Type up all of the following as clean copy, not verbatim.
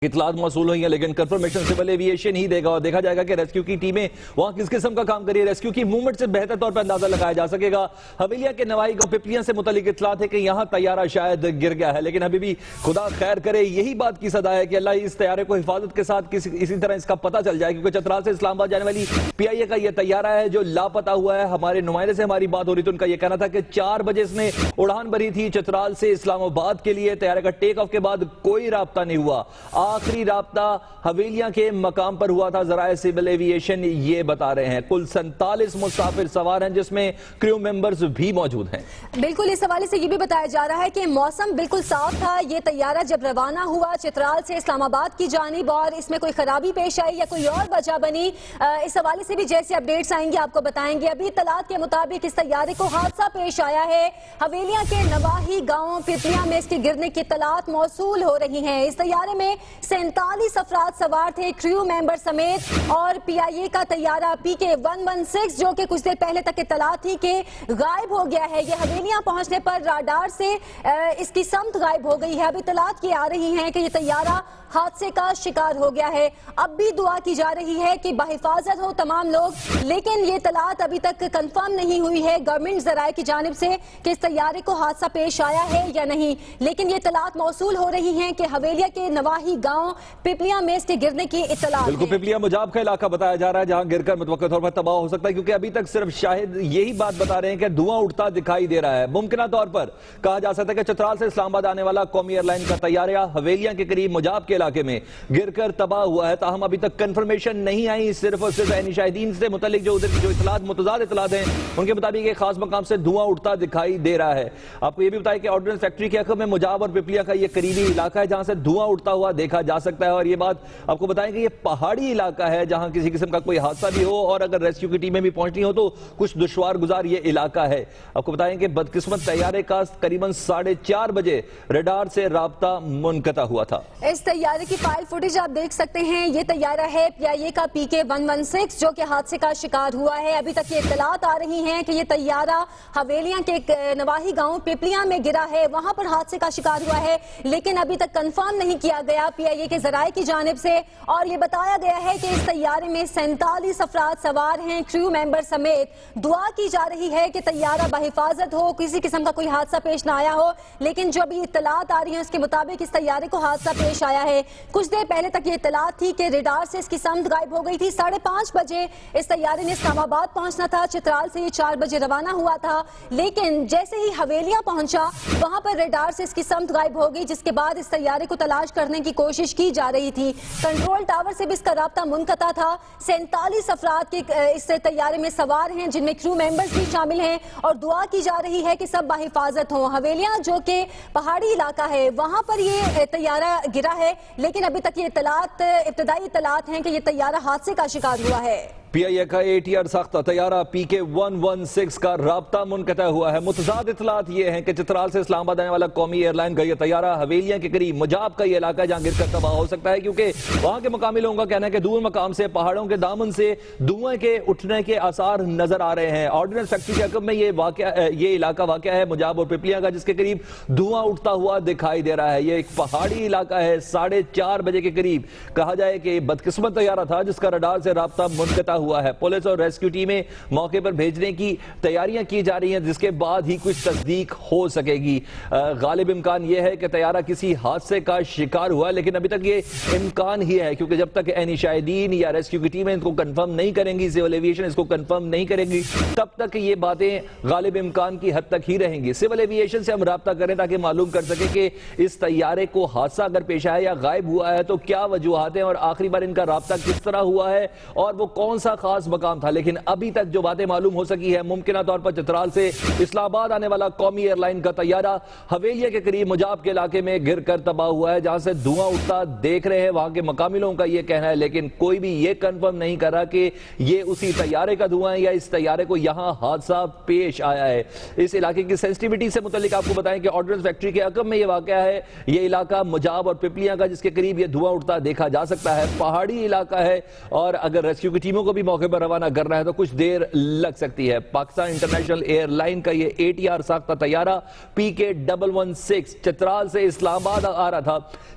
اطلاعات موصول ہوئی ہیں لیکن کنفرمیشن سول ایوییشن ہی دے گا اور دیکھا جائے گا کہ ریسکیو کی ٹیمیں وہاں کس قسم کا کام کری ہے۔ ریسکیو کی موومنٹ سے بہتر طور پر اندازہ لگایا جا سکے گا۔ حویلیہ کے نواحی گاؤں پپلیاں سے متعلق اطلاعات ہے کہ یہاں طیارہ شاید گر گیا ہے، لیکن ابھی بھی خدا خیر کرے یہی بات کی صدا ہے کہ اللہ اس طیارے کو حفاظت کے ساتھ اسی طرح اس کا پتہ چل جائے، کیونکہ چترال سے اسلام آباد جانے والی پی آئی اے کا یہ طیارہ ہے جو لاپتہ ہوا ہے۔ ہمارے نمائندے سے ہماری بات ہو رہی تھی، ان کا یہ کہنا تھا کہ 4 بجے اس نے اڑان بھری تھی چترال سے اسلام آباد کے لیے۔ طیارے کا ٹیک آف کے بعد کوئی رابطہ نہیں ہوا، آخری رابطہ حویلیہ کے مقام پر ہوا تھا۔ ذرائع سول ایوییشن یہ بتا رہے ہیں کل 47 مسافر سوار ہیں جس میں کریو ممبرز بھی موجود ہیں۔ بالکل اس حوالے سے یہ بھی بتایا جا رہا ہے کہ موسم بالکل صاف تھا یہ طیارہ جب روانہ ہوا چترال سے اسلام آباد کی جانب، اور اس میں کوئی خرابی پیش آئی یا کوئی اور وجہ بنی، اس حوالے سے بھی جیسے اپڈیٹس آئیں گے آپ کو بتائیں گے۔ ابھی اطلاعات کے مطابق اس طیارے کو حادثہ پیش آیا ہے، حویلیہ کے نواحی گاؤں پپلیاں میں اس کے گرنے کی اطلاعات موصول ہو رہی ہیں۔ اس طیارے میں 47 افراد سوار تھے کریو ممبر سمیت، اور پی آئی اے کا طیارہ PK-116 جو کہ کچھ دیر پہلے تک اطلاع تھی کہ غائب ہو گیا ہے، یہ حویلیاں پہنچنے پر راڈار سے اس کی سمت غائب ہو گئی ہے۔ اب اطلاعات یہ آ رہی ہیں کہ یہ طیارہ حادثے کا شکار ہو گیا ہے۔ اب بھی دعا کی جا رہی ہے کہ بحفاظت ہو تمام لوگ، لیکن یہ اطلاعات ابھی تک کنفرم نہیں ہوئی ہے گورنمنٹ ذرائع کی جانب سے کہ اس طیارے کو حادثہ پیش آیا ہے یا نہیں، لیکن یہ اطلاعات موصول ہو رہی ہیں کہ حویلیہ کے نواحی گاؤں پپلیاں میں اس کے گرنے کی اطلاع ہے۔ بالکل پپلیاں مجاب کا علاقہ بتایا جا رہا ہے جہاں گر کر متوقع طور پر تباہ ہو سکتا ہے، کیونکہ ابھی تک صرف شاہد یہی بات بتا رہے ہیں کہ دھواں اٹھتا دکھائی دے رہا ہے۔ ممکنہ طور پر کہا جا سکتا ہے کہ چترال سے اسلام آباد آنے والا قومی ایئر لائن کا طیارہ حویلیہ کے قریب مجاب کے علاقے میں گر کر تباہ ہوا ہے، تاہم ابھی تک کنفرمیشن نہیں آئی۔ صرف اور صرف عینی شاہدین سے متعلق جو اطلاعات متضاد اطلاعات ہیں ان کے مطابق ایک خاص مقام سے دھواں اٹھتا دکھائی دے رہا ہے۔ آپ کو یہ بھی بتائیں کہ آرڈننس فیکٹری کے عقب میں مجاب اور پپلیہ کا یہ قریبی علاقہ ہے جہاں سے دھواں اٹھتا ہوا دیکھا جا سکتا ہے، اور یہ بات آپ کو بتائیں کہ یہ پہاڑی علاقہ ہے جہاں کسی قسم کا کوئی حادثہ بھی ہو اور اگر ریسکیو کی ٹیمیں بھی پہنچنی ہو تو کچھ دشوار گزار یہ علاقہ ہے۔ آپ کو بتائیں کہ بدقسمت طیارے کا قریباً 4:30 بجے ریڈار سے رابطہ منقطع ہوا تھا۔ اس طیارے کی فائل فوٹیج آپ دیکھ سکتے ہیں، یہ طیارہ ہے پی آئی اے کا PK-116 جو کہ حادثے کا شکار ہوا ہے۔ ابھی تک یہ اطلاعات آ رہی ہیں کہ یہ طیارہ حویلیاں کے نواحی گاؤں پپلیاں میں گرا ہے، وہاں پر حادثے کا شکار ہوا ہے، لیکن ابھی تک کنفرم نہیں کیا گیا پی آئی اے کے ذرائع کی جانب سے، اور یہ بتایا گیا ہے کہ اس طیارے میں 47 افراد سوار ہیں کریو ممبر سمیت۔ دعا کی جا رہی ہے کہ طیارہ بحفاظت ہو، کسی قسم کا کوئی حادثہ پیش نہ آیا ہو، لیکن جو بھی اطلاعات آ رہی ہیں اس کے مطابق اس طیارے کو حادثہ پیش آیا ہے۔ کچھ دیر پہلے تک یہ اطلاعات تھی کہ ریڈار سے اس کی سمت غائب ہو گئی تھی۔ 5:30 بجے اس طیارے نے اسلام آباد پہنچنا تھا، چترال سے یہ 4 بجے روانہ ہوا تھا، لیکن جیسے ہی حویلیہ پہنچا وہاں پر ریڈار سے اس کی سمت غائب ہو گئی، جس کے بعد اس طیارے کو تلاش کرنے کی کوشش کی جا رہی تھی۔ کنٹرول ٹاور سے بھی اس کا رابطہ منقطع تھا۔ 47 افراد کے اس طیارے میں سوار ہیں جن میں کریو ممبرز بھی شامل ہیں، اور دعا کی جا رہی ہے کہ سب بحفاظت ہوں۔ حویلیہ جو کہ پہاڑی علاقہ ہے وہاں پر یہ طیارہ گرا ہے، لیکن ابھی تک یہ ابتدائی اطلاعات ہیں کہ یہ طیارہ حادثے کا شکار ہوا ہے۔ پی آئی اے کا ATR ساختہ طیارہ PK-116 کا رابطہ منقطع ہوا ہے۔ متضاد اطلاعات یہ ہیں کہ چترال سے اسلام آباد آنے والا قومی ایئر لائن کا یہ طیارہ حویلیہ کے قریب مجاب کا یہ علاقہ ہے جہاں گر کر تباہ ہو سکتا ہے، کیونکہ وہاں کے مقامی لوگوں کا کہنا ہے کہ دور مقام سے پہاڑوں کے دامن سے دھوئیں کے اٹھنے کے آثار نظر آ رہے ہیں۔ آرڈننس فیکٹری کے عقب میں یہ علاقہ واقع ہے مجاب اور پپلیہ کا، جس کے قریب دھواں اٹھتا ہوا دکھائی دے رہا ہے۔ یہ ایک پہاڑی علاقہ ہے۔ 4:30 بجے کے قریب کہا جائے کہ بدقسمت طیارہ تھا جس کا ریڈار سے رابطہ منقطع ہوا ہے۔ پولیس اور ریسکیو ٹیمیں موقع پر بھیجنے کی تیاریاں کی جا رہی ہیں، جس کے بعد ہی کچھ تصدیق ہو سکے گی۔ غالب امکان یہ ہے کہ طیارہ کسی حادثے کا شکار ہوا ہے، لیکن ابھی تک یہ امکان ہی ہے، کیونکہ جب تک عینی شاہدین یا ریسکیو کی ٹیمیں ان کو کنفرم نہیں کریں گی، سول ایوییشن اس کو کنفرم نہیں کریں گی، تب تک یہ باتیں غالب امکان کی حد تک ہی رہیں گی۔ سول ایوییشن سے ہم رابطہ کریں تاکہ معلوم کر سکیں کہ اس طیارے کو حادثہ اگر پیش آیا یا غائب ہوا ہے تو کیا وجوہات ہیں اور آخری بار ان کا رابطہ کس طرح ہوا ہے اور وہ کون سا خاص مقام تھا۔ لیکن ابھی تک جو باتیں معلوم ہو سکی ہے، ممکنہ طور پر چترال سے اسلام آباد آنے والا قومی ایئر لائن کا طیارہ حویلیہ کے قریب مجاب کے علاقے میں گر کر تباہ ہوا ہے، جہاں سے دھواں اٹھتا دیکھ رہے ہیں وہاں کے مقامی لوگوں کا یہ کہنا ہے، لیکن کوئی بھی یہ کنفرم نہیں کر رہا کہ یہ اسی طیارے کا دھواں ہے یا اس طیارے کو یہاں حادثہ پیش آیا ہے۔ اس علاقے کی سینسٹیوٹی سے متعلق آپ کو بتائیں کہ آرڈننس فیکٹری کے عقب میں یہ واقعہ ہے، یہ علاقہ مجاب اور پپلیاں کا، جس کے قریب یہ دھواں اٹھتا دیکھا جا سکتا ہے۔ پہاڑی علاقہ ہے اور اگر ریسکیو کی ٹیموں کو بھی موقع پر روانہ کرنا ہے تو کچھ دیر لگ سکتی ہے۔ پاکستان انٹرنیشنل ایئر لائن کا یہ ATR ساختہ طیارہ PK-116 چترال سے اسلام آباد آ رہا تھا۔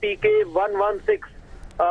PK 116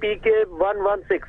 PK 116,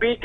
PK